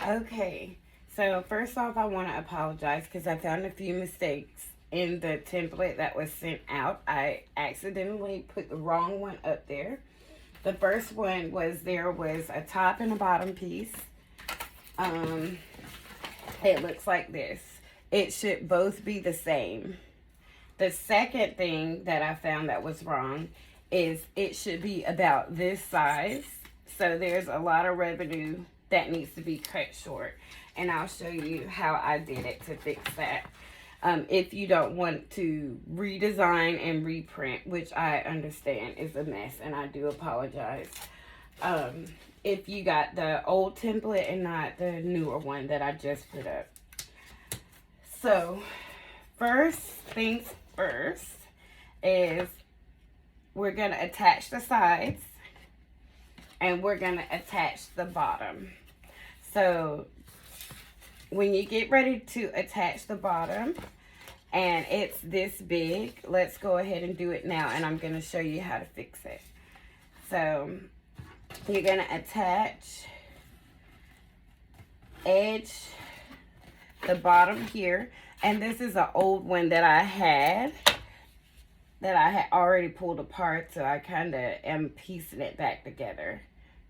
Okay, so first off, I want to apologize because I found a few mistakes in the template that was sent out. I accidentally put the wrong one up there. The first one was there was a top and a bottom piece. It looks like this. It should both be the same. The second thing that I found that was wrong is it should be about this size. So there's a lot of revenue that needs to be cut short. And I'll show you how I did it to fix that. If you don't want to redesign and reprint, which I understand is a mess, and I do apologize. If you got the old template and not the newer one that I just put up. So, first things first is we're going to attach the sides and we're going to attach the bottom. So, when you get ready to attach the bottom and it's this big, let's go ahead and do it now, and I'm going to show you how to fix it. So, you're going to attach edge the bottom here, and this is an old one that I had already pulled apart, so I kind of am piecing it back together.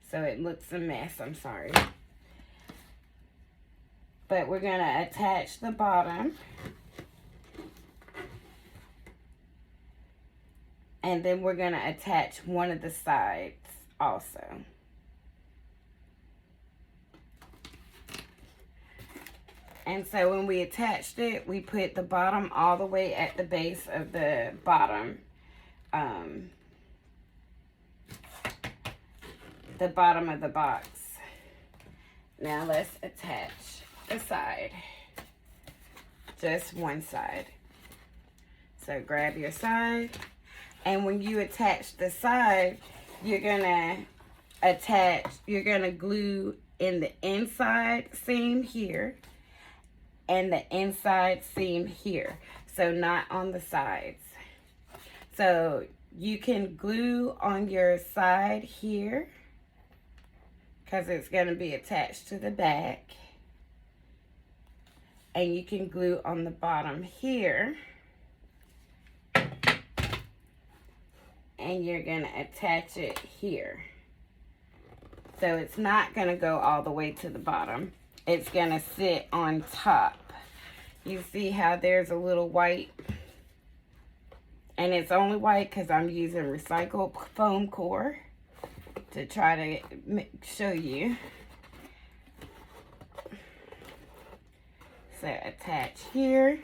So it looks a mess, I'm sorry. But we're going to attach the bottom. And then we're going to attach one of the sides also. And so when we attached it, we put the bottom all the way at the base of the bottom. The bottom of the box. Now let's attach the side. Just one side. So grab your side. And when you attach the side, you're gonna glue in the inside seam here and the inside seam here. So not on the sides. So you can glue on your side here because it's going to be attached to the back. And you can glue on the bottom here. And you're going to attach it here. So it's not going to go all the way to the bottom. It's going to sit on top. You see how there's a little white? And it's only white because I'm using recycled foam core to try to show you. So attach here.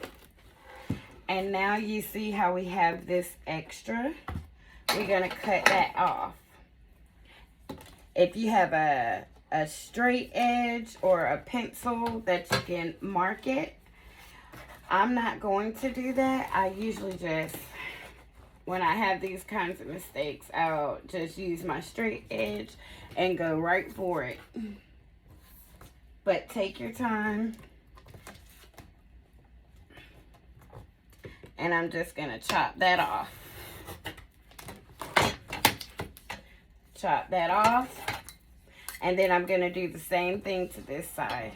And now you see how we have this extra. We're going to cut that off. If you have a straight edge or a pencil that you can mark it, I'm not going to do that. I usually just, when I have these kinds of mistakes, I'll just use my straight edge and go right for it. But take your time. And I'm just going to chop that off. Chop that off. And then I'm going to do the same thing to this side.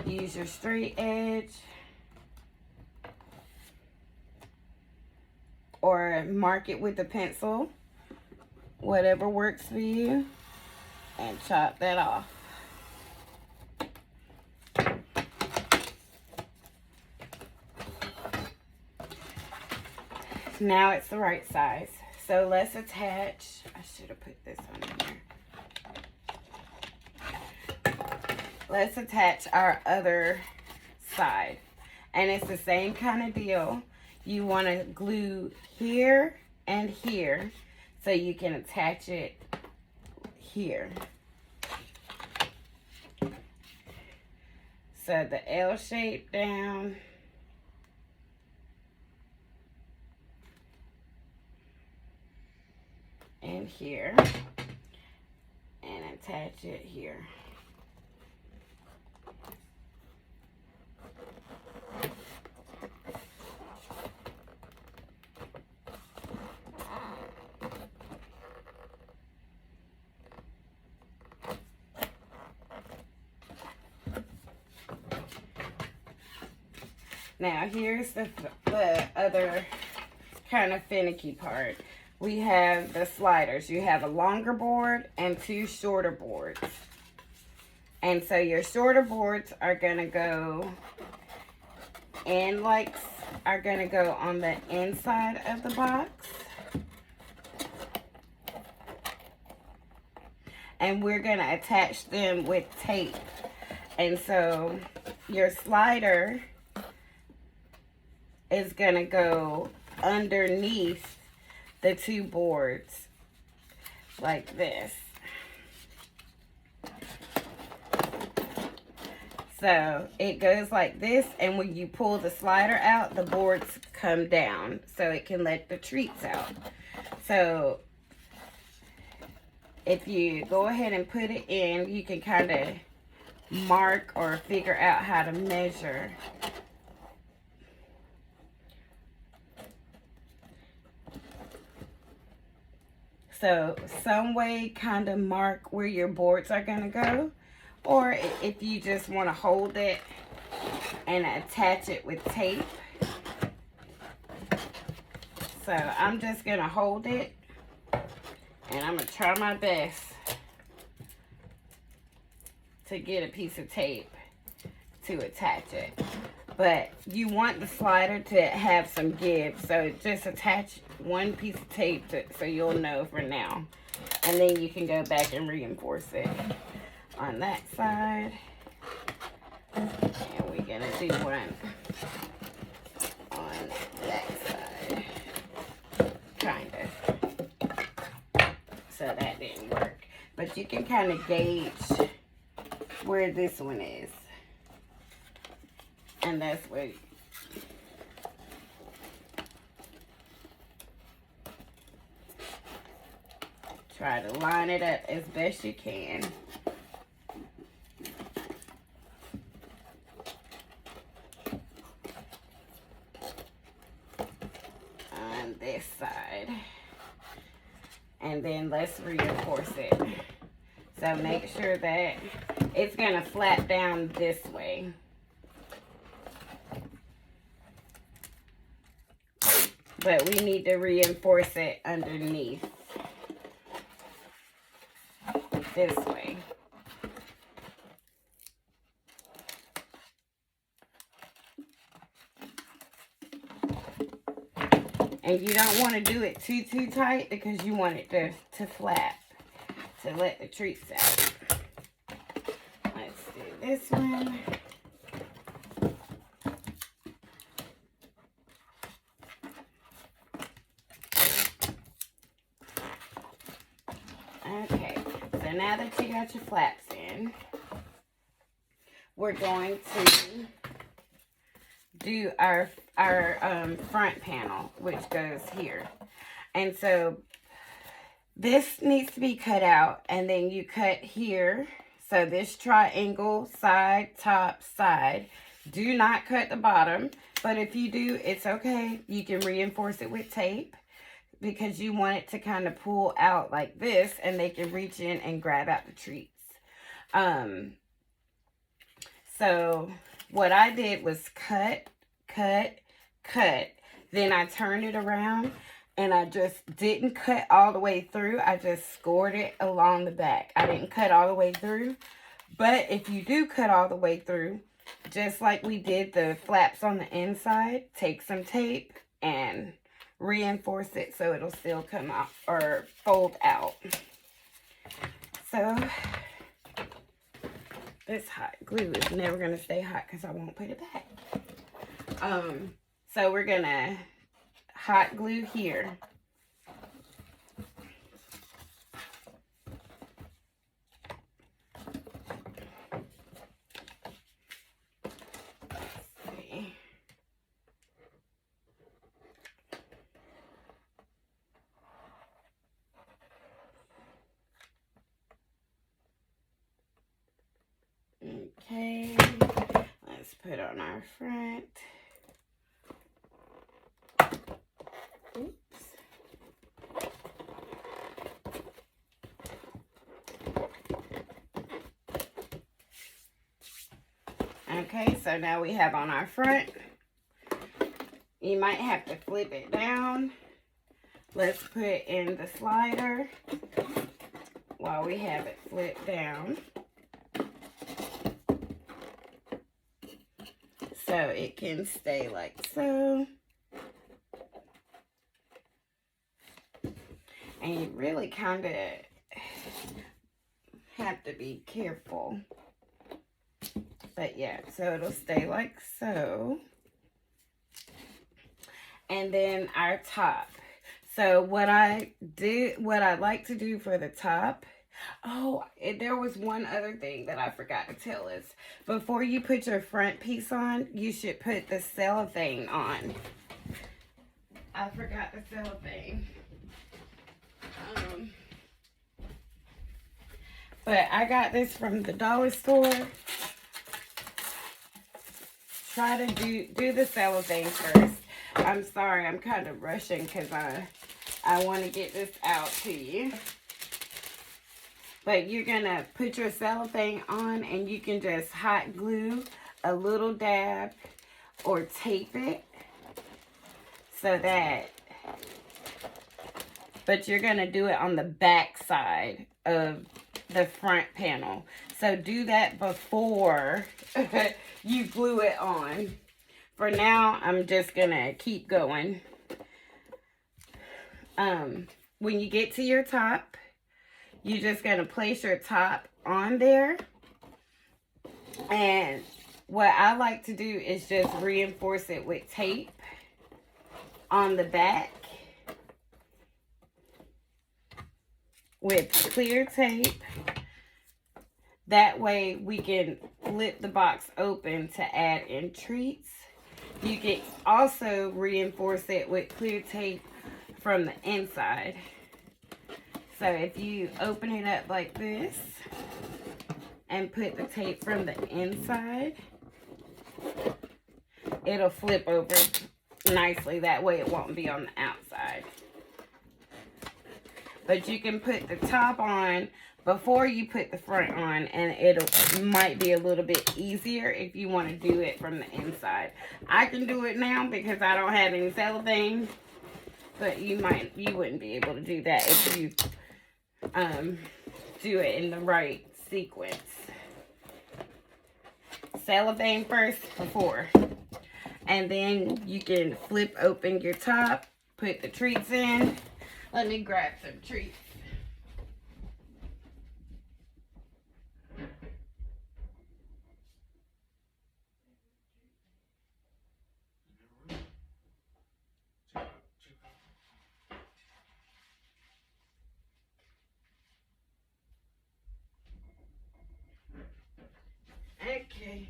Use your straight edge. Or mark it with a pencil. Whatever works for you. And chop that off. Now it's the right size. So let's attach. I should have put this on here. Let's attach our other side. And it's the same kind of deal. You want to glue here and here so you can attach it here. So the L shape down. And here. And attach it here. Now here's the other kind of finicky part. We have the sliders. You have a longer board and 2 shorter boards. And so your shorter boards are going to go in are going to go on the inside of the box. And we're going to attach them with tape. And so your slider is going to go underneath the 2 boards like this. So it goes like this, and when you pull the slider out, the boards come down so it can let the treats out. So if you go ahead and put it in, you can kind of mark or figure out how to measure. So some way kind of mark where your boards are going to go. Or if you just want to hold it and attach it with tape. So I'm just going to hold it. And I'm going to try my best to get a piece of tape to attach it. But you want the slider to have some give. So just attach one piece of tape so you'll know for now. And then you can go back and reinforce it on that side. And we're going to do one on that side. Kind of. So that didn't work. But you can kind of gauge where this one is. And that's where try to line it up as best you can. On this side. And then let's reinforce it. So make sure that it's going to flap down this way. But we need to reinforce it underneath this way. And you don't want to do it too tight because you want it to flap to let the treats out. Let's do this one. Okay, so now that you got your flaps in, we're going to do our front panel, which goes here. And so this needs to be cut out, and then you cut here. So this triangle, side, top, side. Do not cut the bottom, but if you do, it's okay. You can reinforce it with tape because you want it to kind of pull out like this, and they can reach in and grab out the treats. So what I did was cut. Then I turned it around, and I just didn't cut all the way through. I just scored it along the back. I didn't cut all the way through. But if you do cut all the way through, just like we did the flaps on the inside, take some tape and reinforce it so it'll still come out or fold out. So this hot glue is never going to stay hot because I won't put it back. So we're going to hot glue here. Okay, let's put on our front. Oops. Okay, so now we have on our front. You might have to flip it down. Let's put in the slider while we have it flipped down. So it can stay like so. And you really kind of have to be careful. But yeah, so it'll stay like so. And then our top. So what I like to do for the top, there was one other thing that I forgot to tell us. Before you put your front piece on, you should put the cellophane on. I forgot the cellophane. But I got this from the dollar store. Try to do the cellophane first. I'm sorry, I'm kind of rushing because I want to get this out to you. But you're going to put your cellophane on and you can just hot glue a little dab or tape it so that, but you're going to do it on the back side of the front panel. So do that before you glue it on. For now, I'm just going to keep going. When you get to your top, you're just going to place your top on there. And what I like to do is just reinforce it with tape on the back. With clear tape. That way we can flip the box open to add in treats. You can also reinforce it with clear tape from the inside. So if you open it up like this and put the tape from the inside, it'll flip over nicely. That way it won't be on the outside. But you can put the top on before you put the front on, and it might be a little bit easier if you want to do it from the inside. I can do it now because I don't have any cellophane, but you wouldn't be able to do that if you do it in the right sequence. Cellophane first before, and then you can flip open your top, put the treats in. Let me grab some treats. Okay.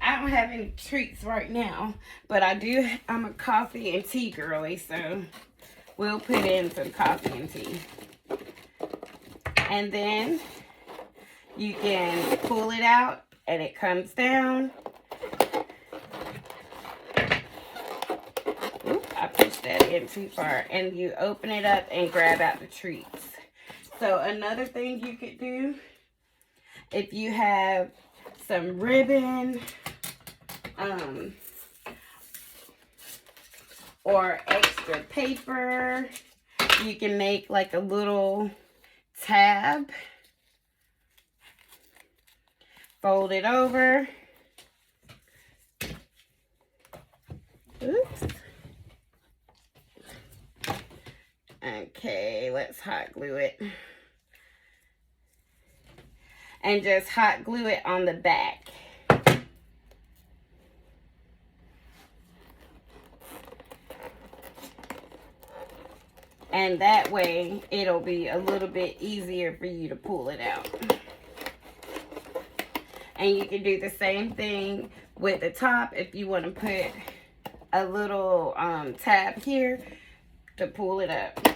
I don't have any treats right now, but I'm a coffee and tea girly, so we'll put in some coffee and tea. And then you can pull it out and it comes down. Oop, I pushed that in too far. And you open it up and grab out the treats. So another thing you could do, if you have some ribbon, or extra paper, you can make like a little tab, fold it over. Oops. Okay, let's hot glue it. And just hot glue it on the back. And that way, it'll be a little bit easier for you to pull it out. And you can do the same thing with the top if you want to put a little tab here to pull it up.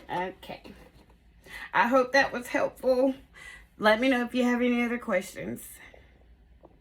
Okay. I hope that was helpful. Let me know if you have any other questions.